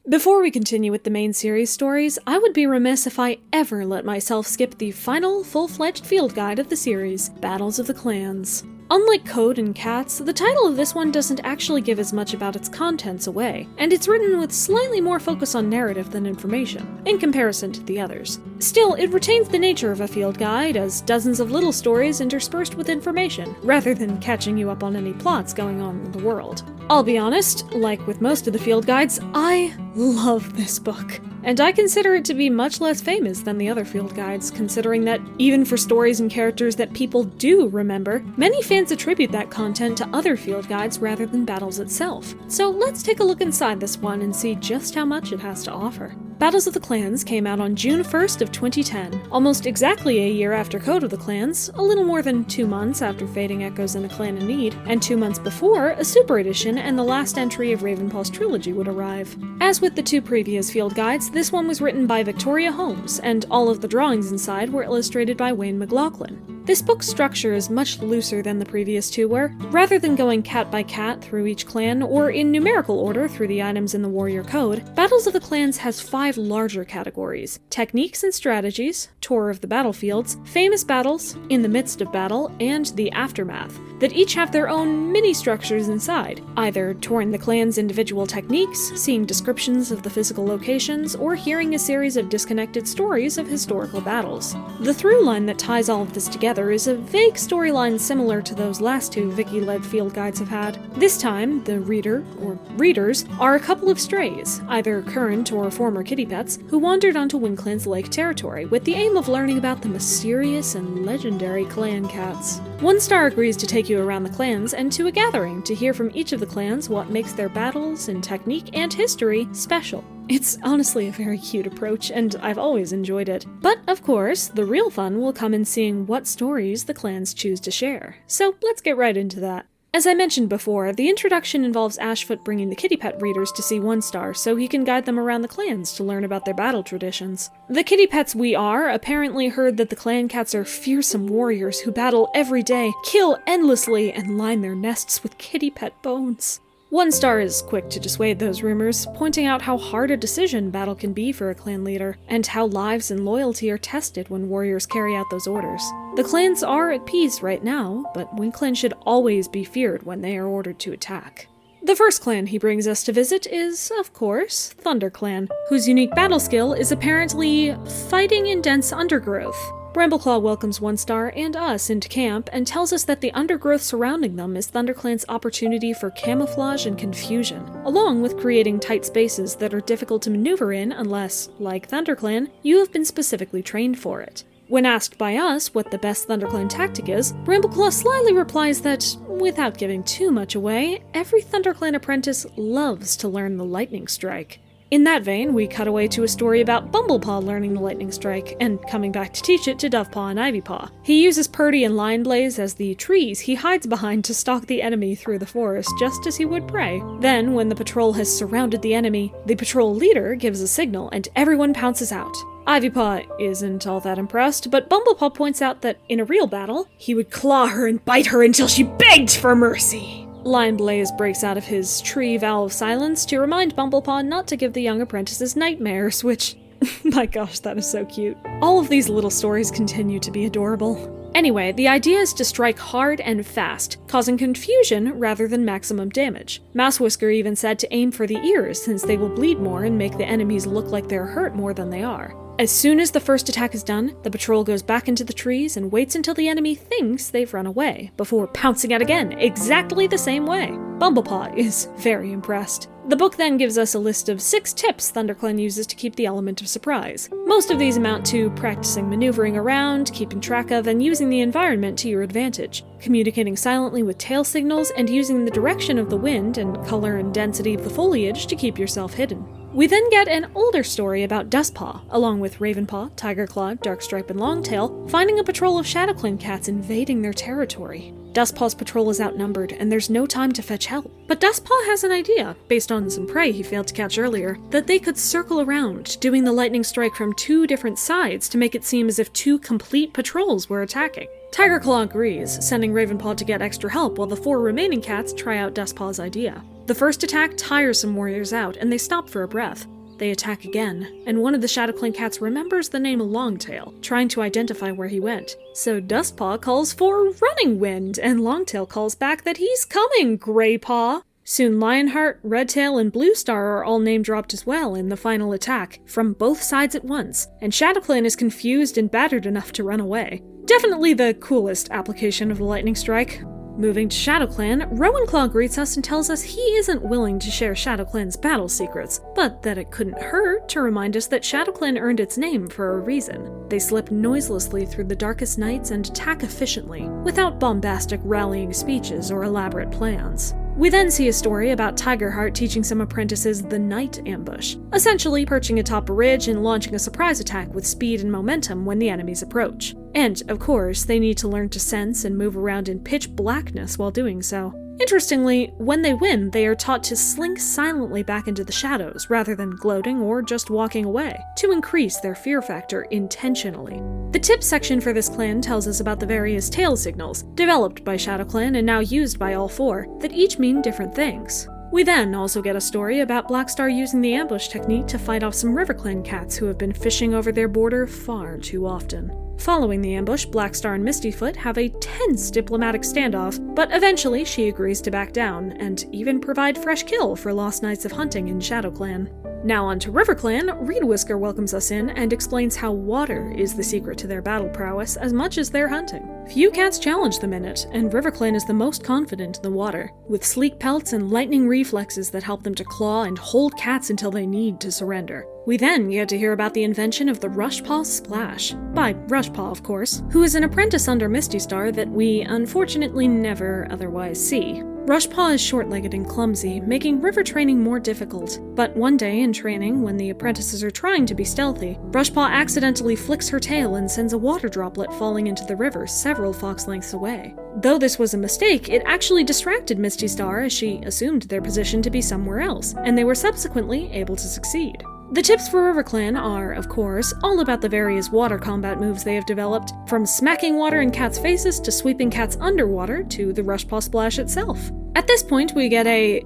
Before we continue with the main series stories, I would be remiss if I ever let myself skip the final, full-fledged field guide of the series, Battles of the Clans. Unlike Code and Cats, the title of this one doesn't actually give as much about its contents away, and it's written with slightly more focus on narrative than information, in comparison to the others. Still, it retains the nature of a field guide as dozens of little stories interspersed with information, rather than catching you up on any plots going on in the world. I'll be honest, like with most of the field guides, I love this book. And I consider it to be much less famous than the other field guides, considering that, even for stories and characters that people do remember, many fans attribute that content to other field guides rather than Battles itself. So let's take a look inside this one and see just how much it has to offer. Battles of the Clans came out on June 1st of 2010, almost exactly a year after Code of the Clans, a little more than 2 months after Fading Echoes and A Clan in Need, and 2 months before a Super Edition and the last entry of Ravenpaw's trilogy would arrive. As with the 2 previous field guides, this one was written by Victoria Holmes, and all of the drawings inside were illustrated by Wayne McLaughlin. This book's structure is much looser than the previous 2 were. Rather than going cat by cat through each clan, or in numerical order through the items in the Warrior Code, Battles of the Clans has 5 larger categories: Techniques and Strategies, Tour of the Battlefields, Famous Battles, In the Midst of Battle, and The Aftermath, that each have their own mini-structures inside, either touring the clan's individual techniques, seeing descriptions of the physical locations, or hearing a series of disconnected stories of historical battles. The through line that ties all of this together is a vague storyline similar to those last 2 Vicky-led field guides have had. This time, the reader, or readers, are a couple of strays, either current or former kitty pets, who wandered onto WindClan's lake territory with the aim of learning about the mysterious and legendary clan cats. One star agrees to take you around the clans and to a gathering to hear from each of the clans what makes their battles and technique and history special. It's honestly a very cute approach, and I've always enjoyed it. But, of course, the real fun will come in seeing what stories the clans choose to share. So let's get right into that. As I mentioned before, the introduction involves Ashfoot bringing the kitty pet readers to see One Star so he can guide them around the clans to learn about their battle traditions. The kitty pets we are apparently heard that the clan cats are fearsome warriors who battle every day, kill endlessly, and line their nests with kitty pet bones. One Star is quick to dissuade those rumors, pointing out how hard a decision battle can be for a clan leader, and how lives and loyalty are tested when warriors carry out those orders. The clans are at peace right now, but WindClan should always be feared when they are ordered to attack. The first clan he brings us to visit is, of course, ThunderClan, whose unique battle skill is apparently fighting in dense undergrowth. Brambleclaw welcomes One Star and us into camp and tells us that the undergrowth surrounding them is ThunderClan's opportunity for camouflage and confusion, along with creating tight spaces that are difficult to maneuver in unless, like ThunderClan, you have been specifically trained for it. When asked by us what the best ThunderClan tactic is, Brambleclaw slyly replies that, without giving too much away, every ThunderClan apprentice loves to learn the Lightning Strike. In that vein, we cut away to a story about Bumblepaw learning the Lightning Strike, and coming back to teach it to Dovepaw and Ivypaw. He uses Purdy and Lineblaze as the trees he hides behind to stalk the enemy through the forest, just as he would prey. Then, when the patrol has surrounded the enemy, the patrol leader gives a signal and everyone pounces out. Ivypaw isn't all that impressed, but Bumblepaw points out that in a real battle, he would claw her and bite her until she begged for mercy. Lineblaze breaks out of his tree vow of silence to remind Bumblepaw not to give the young apprentices nightmares, which, my gosh, that is so cute. All of these little stories continue to be adorable. Anyway, the idea is to strike hard and fast, causing confusion rather than maximum damage. Mousewhisker even said to aim for the ears, since they will bleed more and make the enemies look like they're hurt more than they are. As soon as the first attack is done, the patrol goes back into the trees and waits until the enemy thinks they've run away, before pouncing out again, exactly the same way. Bumblepaw is very impressed. The book then gives us a list of 6 tips ThunderClan uses to keep the element of surprise. Most of these amount to practicing maneuvering around, keeping track of, and using the environment to your advantage, communicating silently with tail signals, and using the direction of the wind and color and density of the foliage to keep yourself hidden. We then get an older story about Dustpaw, along with Ravenpaw, Tigerclaw, Darkstripe, and Longtail, finding a patrol of ShadowClan cats invading their territory. Dustpaw's patrol is outnumbered, and there's no time to fetch help. But Dustpaw has an idea, based on some prey he failed to catch earlier, that they could circle around, doing the lightning strike from 2 different sides to make it seem as if 2 complete patrols were attacking. Tigerclaw agrees, sending Ravenpaw to get extra help while the 4 remaining cats try out Dustpaw's idea. The first attack tires some warriors out, and they stop for a breath. They attack again, and one of the ShadowClan cats remembers the name Longtail, trying to identify where he went. So Dustpaw calls for Running Wind, and Longtail calls back that he's coming, Greypaw. Soon Lionheart, Redtail, and Bluestar are all name-dropped as well in the final attack, from both sides at once, and ShadowClan is confused and battered enough to run away. Definitely the coolest application of the lightning strike. Moving to ShadowClan, Rowanclaw greets us and tells us he isn't willing to share ShadowClan's battle secrets, but that it couldn't hurt to remind us that ShadowClan earned its name for a reason. They slip noiselessly through the darkest nights and attack efficiently, without bombastic rallying speeches or elaborate plans. We then see a story about Tigerheart teaching some apprentices the night ambush, essentially perching atop a ridge and launching a surprise attack with speed and momentum when the enemies approach. And, of course, they need to learn to sense and move around in pitch blackness while doing so. Interestingly, when they win, they are taught to slink silently back into the shadows rather than gloating or just walking away, to increase their fear factor intentionally. The tips section for this clan tells us about the various tail signals, developed by ShadowClan and now used by all four, that each mean different things. We then also get a story about Blackstar using the ambush technique to fight off some RiverClan cats who have been fishing over their border far too often. Following the ambush, Blackstar and Mistyfoot have a tense diplomatic standoff, but eventually she agrees to back down, and even provide fresh kill for lost nights of hunting in ShadowClan. Now on to RiverClan, Reedwhisker welcomes us in and explains how water is the secret to their battle prowess as much as their hunting. Few cats challenge them in it, and RiverClan is the most confident in the water, with sleek pelts and lightning reflexes that help them to claw and hold cats until they need to surrender. We then get to hear about the invention of the Rushpaw Splash, by Rushpaw of course, who is an apprentice under Mistystar that we unfortunately never otherwise see. Rushpaw is short-legged and clumsy, making river training more difficult. But one day in training, when the apprentices are trying to be stealthy, Rushpaw accidentally flicks her tail and sends a water droplet falling into the river several fox lengths away. Though this was a mistake, it actually distracted Mistystar as she assumed their position to be somewhere else, and they were subsequently able to succeed. The tips for RiverClan are, of course, all about the various water combat moves they have developed, from smacking water in cats' faces to sweeping cats underwater to the Rushpaw Splash itself. At this point, we get a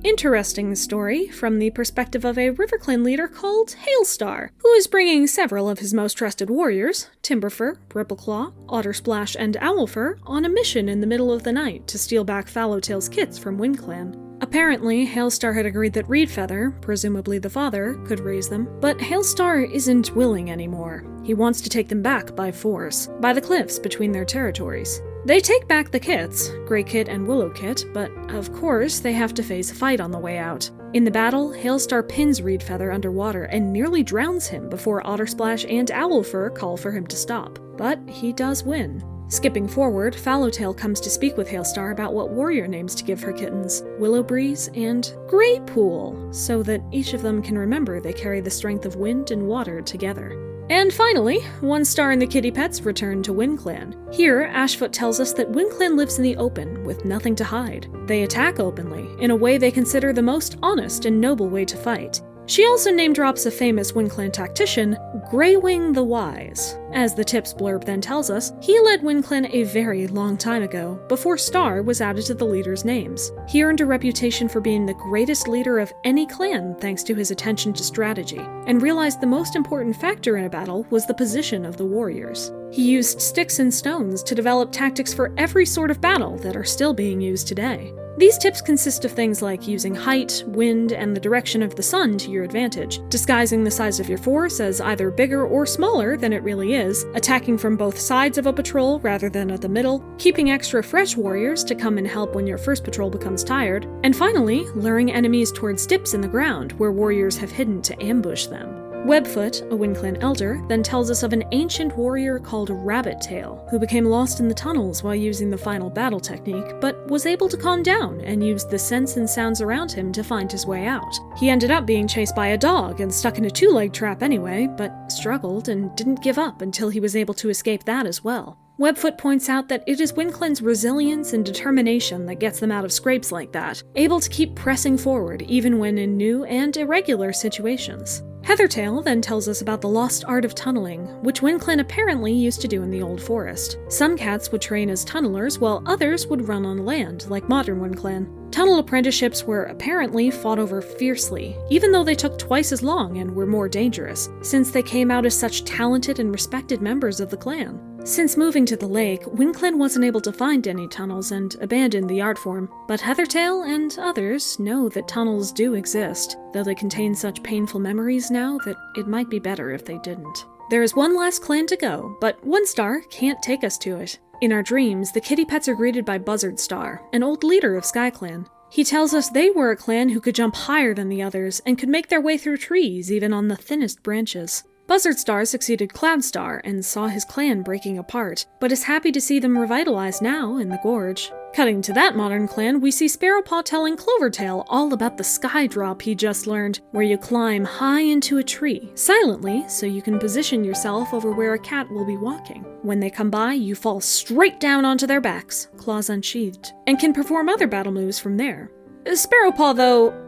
interesting story from the perspective of a RiverClan leader called Hailstar, who is bringing several of his most trusted warriors, Timberfur, Rippleclaw, Ottersplash, and Owlfur, on a mission in the middle of the night to steal back Fallowtail's kits from WindClan. Apparently, Hailstar had agreed that Reedfeather, presumably the father, could raise them, but Hailstar isn't willing anymore. He wants to take them back by force, by the cliffs between their territories. They take back the kits, Greykit and Willowkit, but of course they have to face a fight on the way out. In the battle, Hailstar pins Reedfeather underwater and nearly drowns him before Ottersplash and Owlfur call for him to stop. But he does win. Skipping forward, Fallowtail comes to speak with Hailstar about what warrior names to give her kittens, Willowbreeze and Greypool, so that each of them can remember they carry the strength of wind and water together. And finally, One Star and the Kitty Pets return to WindClan. Here, Ashfoot tells us that WindClan lives in the open, with nothing to hide. They attack openly, in a way they consider the most honest and noble way to fight. She also name-drops a famous WindClan tactician, Greywing the Wise. As the tips blurb then tells us, he led WindClan a very long time ago, before Star was added to the leaders' names. He earned a reputation for being the greatest leader of any clan thanks to his attention to strategy, and realized the most important factor in a battle was the position of the warriors. He used sticks and stones to develop tactics for every sort of battle that are still being used today. These tips consist of things like using height, wind, and the direction of the sun to your advantage, disguising the size of your force as either bigger or smaller than it really is, attacking from both sides of a patrol rather than at the middle, keeping extra fresh warriors to come and help when your first patrol becomes tired, and finally, luring enemies towards dips in the ground where warriors have hidden to ambush them. Webfoot, a WindClan elder, then tells us of an ancient warrior called Rabbittail, who became lost in the tunnels while using the final battle technique, but was able to calm down and used the scents and sounds around him to find his way out. He ended up being chased by a dog and stuck in a two-leg trap anyway, but struggled and didn't give up until he was able to escape that as well. Webfoot points out that it is WindClan's resilience and determination that gets them out of scrapes like that, able to keep pressing forward even when in new and irregular situations. Heathertail then tells us about the lost art of tunneling, which WindClan apparently used to do in the Old Forest. Some cats would train as tunnelers, while others would run on land, like modern WindClan. Tunnel apprenticeships were apparently fought over fiercely, even though they took twice as long and were more dangerous, since they came out as such talented and respected members of the clan. Since moving to the lake, WindClan wasn't able to find any tunnels and abandoned the art form, but Heathertail and others know that tunnels do exist, though they contain such painful memories now that it might be better if they didn't. There is one last clan to go, but one star can't take us to it. In our dreams, the kitty pets are greeted by Buzzard Star, an old leader of SkyClan. He tells us they were a clan who could jump higher than the others and could make their way through trees even on the thinnest branches. Buzzard Star succeeded Cloudstar and saw his clan breaking apart, but is happy to see them revitalized now in the Gorge. Cutting to that modern clan, we see Sparropaw telling Clovertail all about the sky drop he just learned, where you climb high into a tree, silently, so you can position yourself over where a cat will be walking. When they come by, you fall straight down onto their backs, claws unsheathed, and can perform other battle moves from there. Sparropaw, though,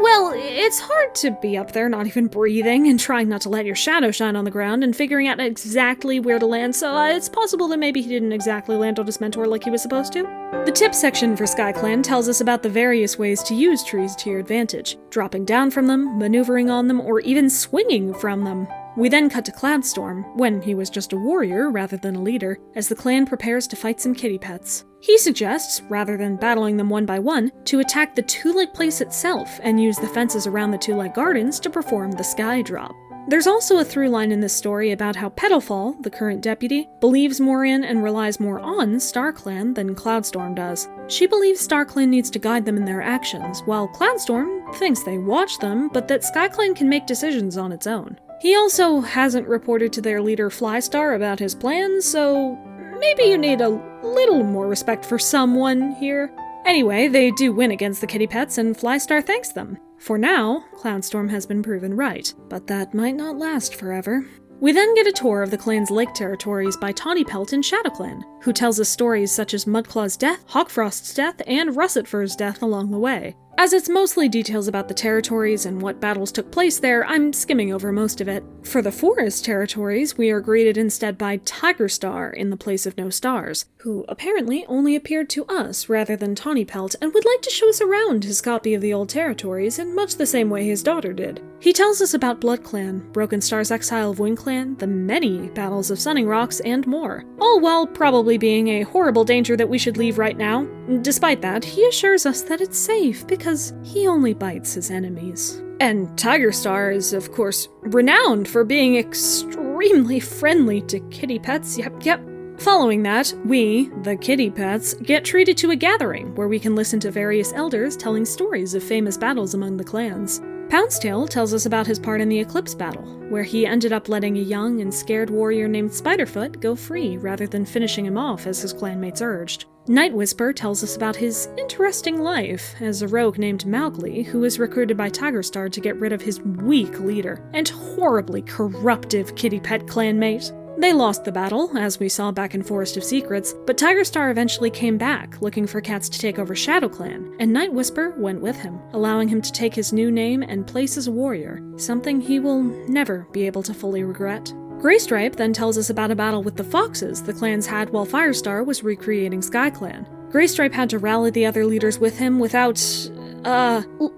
well, it's hard to be up there not even breathing and trying not to let your shadow shine on the ground and figuring out exactly where to land, so it's possible that maybe he didn't exactly land on his mentor like he was supposed to. The tip section for SkyClan tells us about the various ways to use trees to your advantage, dropping down from them, maneuvering on them, or even swinging from them. We then cut to Cloudstorm, when he was just a warrior rather than a leader, as the clan prepares to fight some kitty pets. He suggests, rather than battling them one by one, to attack the two-leg place itself and use the fences around the two-leg gardens to perform the sky drop. There's also a through line in this story about how Petalfall, the current deputy, believes more in and relies more on StarClan than Cloudstorm does. She believes StarClan needs to guide them in their actions, while Cloudstorm thinks they watch them, but that SkyClan can make decisions on its own. He also hasn't reported to their leader Flystar about his plans, so maybe you need a little more respect for someone here. Anyway, they do win against the kitty pets, and Flystar thanks them. For now, Cloudstorm has been proven right, but that might not last forever. We then get a tour of the clan's lake territories by Tinykit and ShadowClan, who tells us stories such as Mudclaw's death, Hawkfrost's death, and Russetfur's death along the way. As it's mostly details about the territories and what battles took place there, I'm skimming over most of it. For the forest territories, we are greeted instead by Tigerstar in the place of No Stars, who apparently only appeared to us rather than Tinykit and would like to show us around his copy of the old territories in much the same way his daughter did. He tells us about BloodClan, Broken Star's exile of WindClan, the many battles of Sunning Rocks, and more, all while probably being a horrible danger that we should leave right now. Despite that, he assures us that it's safe because he only bites his enemies. And Tigerstar is, of course, renowned for being extremely friendly to kitty pets, yep. Following that, we, the kitty pets, get treated to a gathering where we can listen to various elders telling stories of famous battles among the clans. Bouncekit tells us about his part in the Eclipse battle, where he ended up letting a young and scared warrior named Spiderfoot go free rather than finishing him off as his clanmates urged. Nightwhisper tells us about his interesting life as a rogue named Mowgli, who was recruited by Tigerstar to get rid of his weak leader and horribly corruptive kitty pet clanmate. They lost the battle, as we saw back in Forest of Secrets, but Tigerstar eventually came back, looking for cats to take over ShadowClan, and Nightwhisper went with him, allowing him to take his new name and place as a warrior, something he will never be able to fully regret. Greystripe then tells us about a battle with the foxes the clans had while Firestar was recreating SkyClan. Greystripe had to rally the other leaders with him without,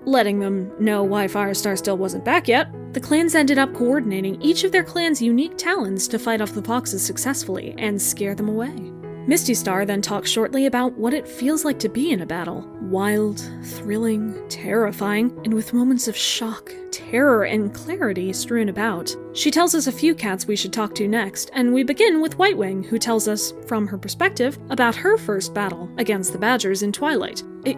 letting them know why Firestar still wasn't back yet. The clans ended up coordinating each of their clan's unique talents to fight off the foxes successfully and scare them away. Misty Star then talks shortly about what it feels like to be in a battle. Wild, thrilling, terrifying, and with moments of shock, terror, and clarity strewn about. She tells us a few cats we should talk to next, and we begin with Whitewing, who tells us, from her perspective, about her first battle against the Badgers in Twilight. The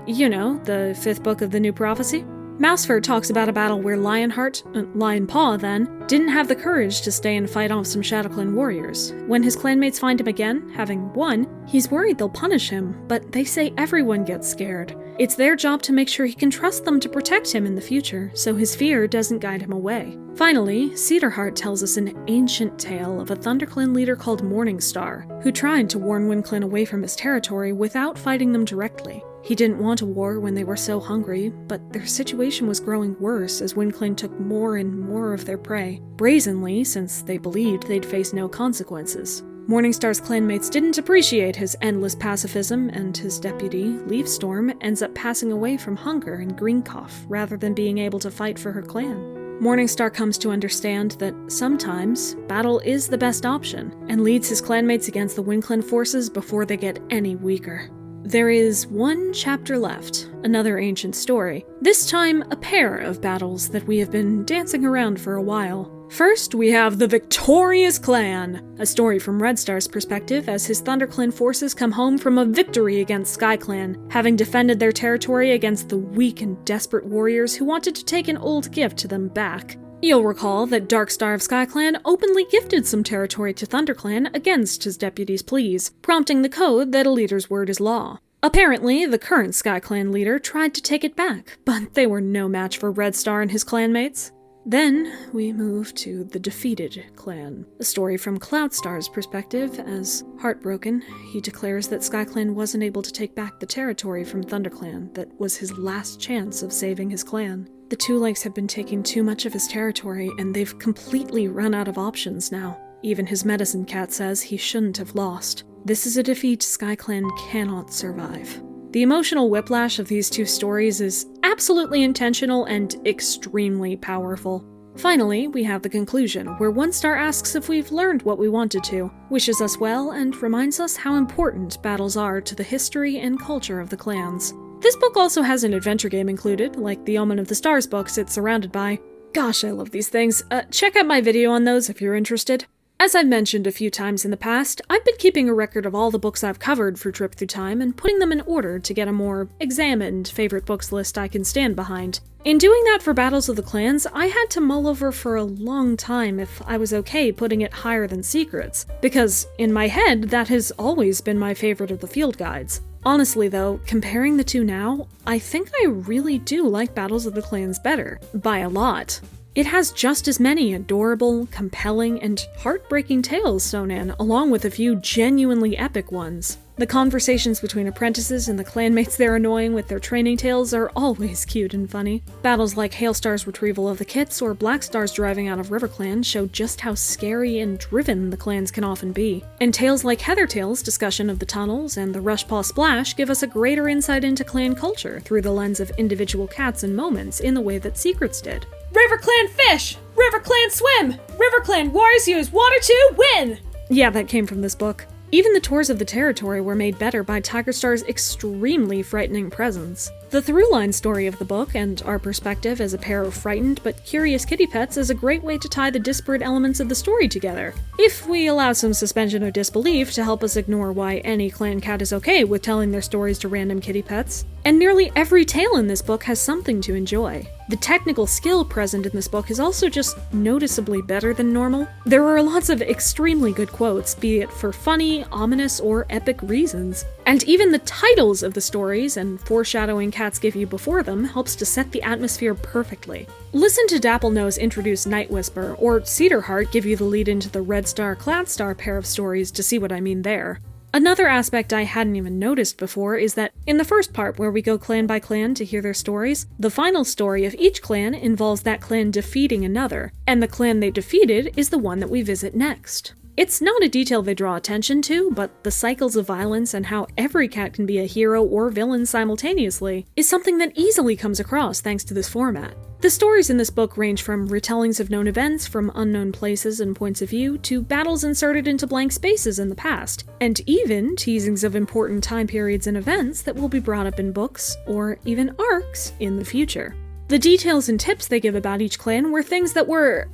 5th book of the New Prophecy. Mousefur talks about a battle where Lionpaw then, didn't have the courage to stay and fight off some ShadowClan warriors. When his clanmates find him again, having won, he's worried they'll punish him, but they say everyone gets scared. It's their job to make sure he can trust them to protect him in the future, so his fear doesn't guide him away. Finally, Cedarheart tells us an ancient tale of a ThunderClan leader called Morningstar, who tried to warn WindClan away from his territory without fighting them directly. He didn't want a war when they were so hungry, but their situation was growing worse as WindClan took more and more of their prey, brazenly since they believed they'd face no consequences. Morningstar's clanmates didn't appreciate his endless pacifism, and his deputy, Leafstorm, ends up passing away from hunger and green cough rather than being able to fight for her clan. Morningstar comes to understand that sometimes battle is the best option, and leads his clanmates against the WindClan forces before they get any weaker. There is one chapter left, another ancient story, this time a pair of battles that we have been dancing around for a while. First, we have the Victorious Clan, a story from Red Star's perspective as his ThunderClan forces come home from a victory against SkyClan, having defended their territory against the weak and desperate warriors who wanted to take an old gift to them back. You'll recall that Darkstar of SkyClan openly gifted some territory to ThunderClan against his deputy's pleas, prompting the code that a leader's word is law. Apparently, the current SkyClan leader tried to take it back, but they were no match for Red Star and his clanmates. Then, we move to the Defeated Clan, a story from Cloudstar's perspective, as, heartbroken, he declares that SkyClan wasn't able to take back the territory from ThunderClan that was his last chance of saving his clan. The Two Lakes have been taking too much of his territory, and they've completely run out of options now. Even his medicine cat says he shouldn't have lost. This is a defeat SkyClan cannot survive. The emotional whiplash of these two stories is absolutely intentional and extremely powerful. Finally, we have the conclusion, where One Star asks if we've learned what we wanted to, wishes us well, and reminds us how important battles are to the history and culture of the clans. This book also has an adventure game included, like the Omen of the Stars books it's surrounded by. Gosh, I love these things. Check out my video on those if you're interested. As I've mentioned a few times in the past, I've been keeping a record of all the books I've covered for Trip Through Time and putting them in order to get a more examined favorite books list I can stand behind. In doing that for Battles of the Clans, I had to mull over for a long time if I was okay putting it higher than Secrets, because in my head that has always been my favorite of the field guides. Honestly though, comparing the two now, I think I really do like Battles of the Clans better, by a lot. It has just as many adorable, compelling, and heartbreaking tales sewn in, along with a few genuinely epic ones. The conversations between apprentices and the clanmates they're annoying with their training tales are always cute and funny. Battles like Hailstar's retrieval of the Kits or Blackstar's driving out of RiverClan show just how scary and driven the clans can often be. And tales like Heathertail's discussion of the tunnels and the Rushpaw Splash give us a greater insight into clan culture through the lens of individual cats and moments in the way that Secrets did. RiverClan fish! RiverClan swim! RiverClan warriors use water to win! Yeah, that came from this book. Even the tours of the territory were made better by Tigerstar's extremely frightening presence. The through-line story of the book, and our perspective as a pair of frightened but curious kitty pets, is a great way to tie the disparate elements of the story together, if we allow some suspension of disbelief to help us ignore why any clan cat is okay with telling their stories to random kitty pets. And nearly every tale in this book has something to enjoy. The technical skill present in this book is also just noticeably better than normal. There are lots of extremely good quotes, be it for funny, ominous, or epic reasons. And even the titles of the stories and foreshadowing cats give you before them helps to set the atmosphere perfectly. Listen to Dapplenose introduce Night Whisper, or Cedarheart give you the lead into the Red Star Cloudstar pair of stories to see what I mean there. Another aspect I hadn't even noticed before is that in the first part where we go clan by clan to hear their stories, the final story of each clan involves that clan defeating another, and the clan they defeated is the one that we visit next. It's not a detail they draw attention to, but the cycles of violence and how every cat can be a hero or villain simultaneously is something that easily comes across thanks to this format. The stories in this book range from retellings of known events from unknown places and points of view to battles inserted into blank spaces in the past, and even teasings of important time periods and events that will be brought up in books, or even arcs, in the future. The details and tips they give about each clan were things that were,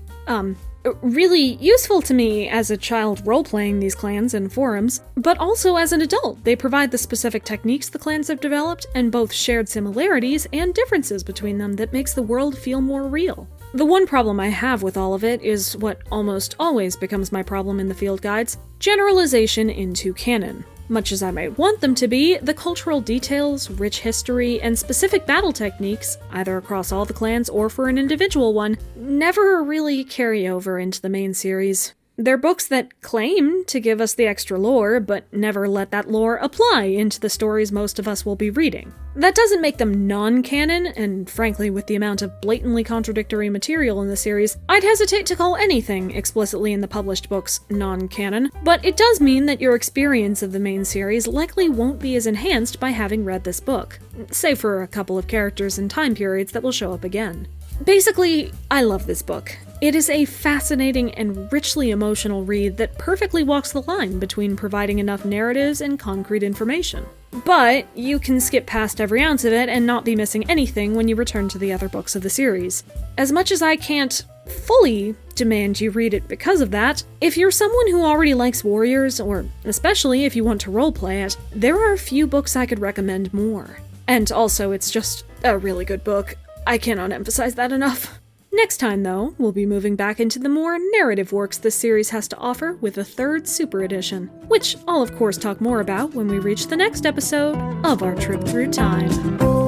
really useful to me as a child role-playing these clans in forums, but also as an adult. They provide the specific techniques the clans have developed, and both shared similarities and differences between them that makes the world feel more real. The one problem I have with all of it is what almost always becomes my problem in the field guides: generalization into canon. Much as I might want them to be, the cultural details, rich history, and specific battle techniques, either across all the clans or for an individual one, never really carry over into the main series. They're books that claim to give us the extra lore, but never let that lore apply into the stories most of us will be reading. That doesn't make them non-canon, and frankly, with the amount of blatantly contradictory material in the series, I'd hesitate to call anything explicitly in the published books non-canon, but it does mean that your experience of the main series likely won't be as enhanced by having read this book, save for a couple of characters and time periods that will show up again. Basically, I love this book. It is a fascinating and richly emotional read that perfectly walks the line between providing enough narratives and concrete information. But you can skip past every ounce of it and not be missing anything when you return to the other books of the series. As much as I can't fully demand you read it because of that, if you're someone who already likes warriors, or especially if you want to roleplay it, there are a few books I could recommend more. And also, it's just a really good book. I cannot emphasize that enough. Next time, though, we'll be moving back into the more narrative works this series has to offer with a third Super Edition, which I'll of course talk more about when we reach the next episode of our trip through time.